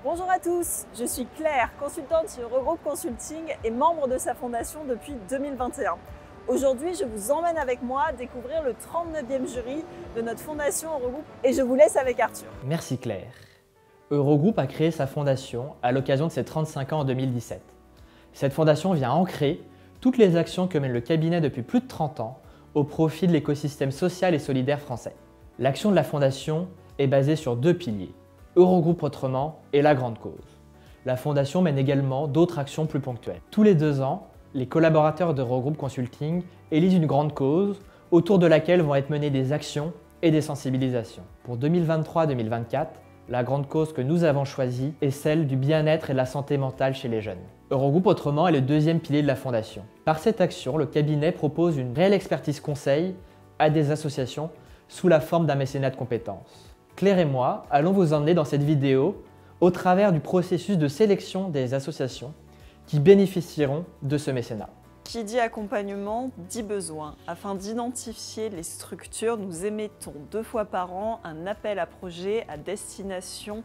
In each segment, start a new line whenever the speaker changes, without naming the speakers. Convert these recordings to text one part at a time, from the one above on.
Bonjour à tous, je suis Claire, consultante chez Eurogroupe Consulting et membre de sa fondation depuis 2021. Aujourd'hui, je vous emmène avec moi découvrir le 39e jury de notre fondation Eurogroupe et je vous laisse avec Arthur.
Merci Claire. Eurogroupe a créé sa fondation à l'occasion de ses 35 ans en 2017. Cette fondation vient ancrer toutes les actions que mène le cabinet depuis plus de 30 ans au profit de l'écosystème social et solidaire français. L'action de la fondation est basée sur deux piliers, Eurogroupe autrement et la grande cause. La fondation mène également d'autres actions plus ponctuelles. Tous les 2 ans, les collaborateurs d'Eurogroupe Consulting élisent une grande cause autour de laquelle vont être menées des actions et des sensibilisations. Pour 2023-2024, la grande cause que nous avons choisie est celle du bien-être et de la santé mentale chez les jeunes. Eurogroupe autrement est le deuxième pilier de la fondation. Par cette action, le cabinet propose une réelle expertise conseil à des associations sous la forme d'un mécénat de compétences. Claire et moi allons vous emmener dans cette vidéo au travers du processus de sélection des associations qui bénéficieront de ce mécénat.
Qui dit accompagnement dit besoin. Afin d'identifier les structures, nous émettons 2 fois par an un appel à projets à destination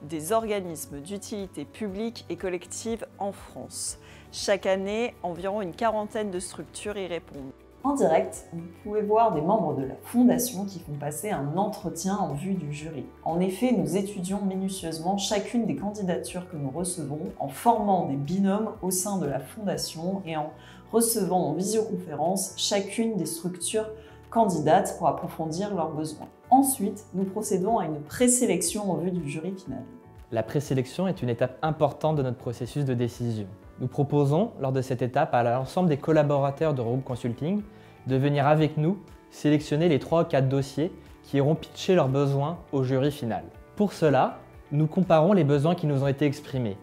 des organismes d'utilité publique et collective en France. Chaque année, environ une quarantaine de structures y répondent.
En direct, vous pouvez voir des membres de la Fondation qui font passer un entretien en vue du jury. En effet, nous étudions minutieusement chacune des candidatures que nous recevons en formant des binômes au sein de la Fondation et en recevant en visioconférence chacune des structures candidates pour approfondir leurs besoins. Ensuite, nous procédons à une présélection en vue du jury final.
La présélection est une étape importante de notre processus de décision. Nous proposons, lors de cette étape, à l'ensemble des collaborateurs d'Eurogroupe Consulting de venir avec nous sélectionner les 3 ou 4 dossiers qui iront pitcher leurs besoins au jury final. Pour cela, nous comparons les besoins qui nous ont été exprimés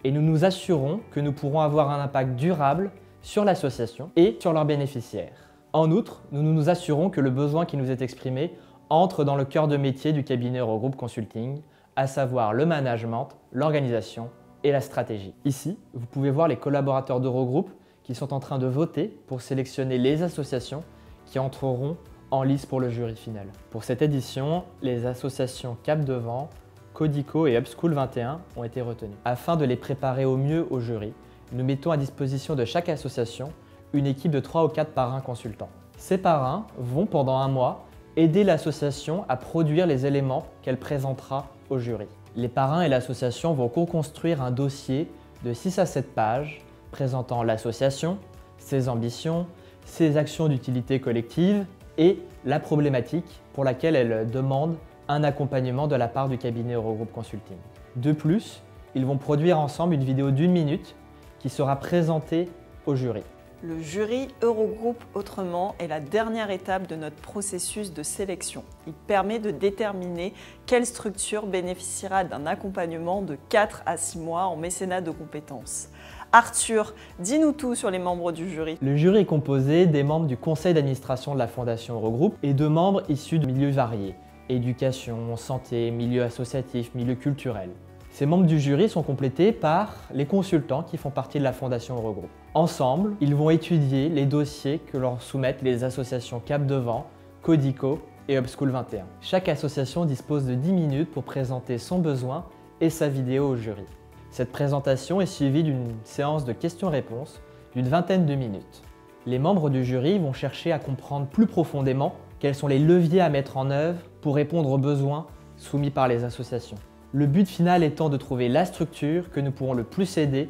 et nous nous assurons que nous pourrons avoir un impact durable sur l'association et sur leurs bénéficiaires. En outre, nous nous assurons que le besoin qui nous est exprimé entre dans le cœur de métier du cabinet Eurogroupe Consulting, à savoir le management, l'organisation et la stratégie. Ici, vous pouvez voir les collaborateurs d'Eurogroupe qui sont en train de voter pour sélectionner les associations qui entreront en lice pour le jury final. Pour cette édition, les associations Cap Devant, Codico et Upschool 21 ont été retenues. Afin de les préparer au mieux au jury, nous mettons à disposition de chaque association une équipe de 3 ou 4 parrains consultants. Ces parrains vont pendant 1 mois aider l'association à produire les éléments qu'elle présentera au jury. Les parrains et l'association vont co-construire un dossier de 6 à 7 pages présentant l'association, ses ambitions, ses actions d'utilité collective et la problématique pour laquelle elle demande un accompagnement de la part du cabinet Eurogroupe Consulting. De plus, ils vont produire ensemble une vidéo d'1 minute qui sera présentée au jury.
Le jury Eurogroupe autrement est la dernière étape de notre processus de sélection. Il permet de déterminer quelle structure bénéficiera d'un accompagnement de 4 à 6 mois en mécénat de compétences. Arthur, dis-nous tout sur les membres du jury.
Le jury est composé des membres du conseil d'administration de la Fondation Eurogroupe et de membres issus de milieux variés, éducation, santé, milieu associatif, milieu culturel. Ces membres du jury sont complétés par les consultants qui font partie de la Fondation Eurogroupe. Ensemble, ils vont étudier les dossiers que leur soumettent les associations Cap Devant, Codico et Upschool 21. Chaque association dispose de 10 minutes pour présenter son besoin et sa vidéo au jury. Cette présentation est suivie d'une séance de questions-réponses d'une vingtaine de minutes. Les membres du jury vont chercher à comprendre plus profondément quels sont les leviers à mettre en œuvre pour répondre aux besoins soumis par les associations. Le but final étant de trouver la structure que nous pourrons le plus aider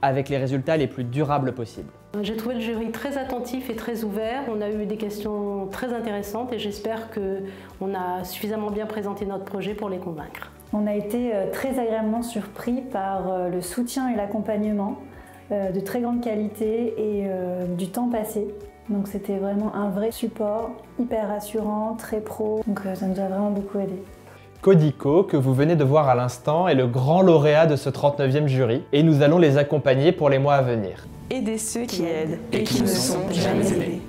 avec les résultats les plus durables possibles.
J'ai trouvé le jury très attentif et très ouvert. On a eu des questions très intéressantes et j'espère qu'on a suffisamment bien présenté notre projet pour les convaincre.
On a été très agréablement surpris par le soutien et l'accompagnement de très grande qualité et du temps passé. Donc c'était vraiment un vrai support, hyper rassurant, très pro. Donc ça nous a vraiment beaucoup aidé.
Codico, que vous venez de voir à l'instant, est le grand lauréat de ce 39e jury et nous allons les accompagner pour les mois à venir.
Aider ceux qui aident
et qui ne sont jamais aidés.